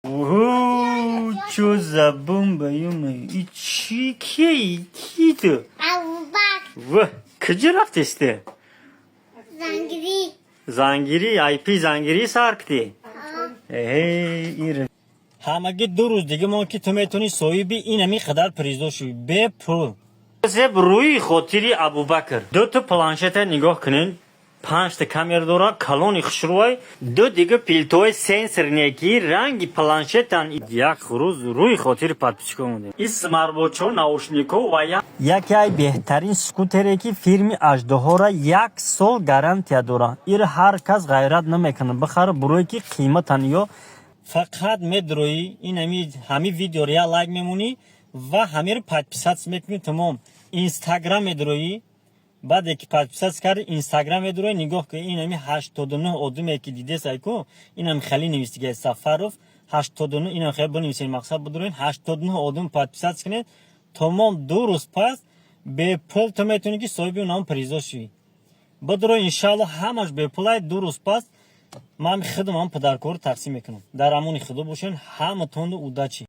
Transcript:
Ого, что за бомба, ё-моё. И чики-то. Во, куда рафтесте? Зангири, IP зангири саркти. Ире. Хамаги 2 روز دیگه ما که تو میتونی صاحبی این همی قدر پریزدو شوی به پول. زب روی خاطری ابوبکر 2 تا پلانشت نگاه کنین 5 تا کامera داره کلون خشروی 2 دیگه پیلتوی سنسور نگی رنگی پلانشتن یک روز روی خاطری подписчиков مونده این смарт-вотчо наушников و یکی از بهترین سکوتری که فرم اژدها 1 سال گارانتیا داره این هر کس غیرت نمیکنه بخره بروی که قیمتن یا فقط میدروی این همی ویدیو ریا لایک میمونی و همه رو подписаться میکنی تمام اینستاگرام میدروی بعد یکی подписаться کرد اینستاگرام میدروی نگاه که این همی 89 آدم یکی دیده سایکو این هم خیلی نویسیگه سفروف 89 این هم خیلی بنویسین مقصد بدروین 89 آدم подписаться کنید تمام 2 روز پس به پول تو میتونی که صاحب اونم پریزا شوی بدروی انشالله همش به پولای 2 روز پس من خودم هم پدرکار تقسیم میکنم در امون خدا باشین همتون удачи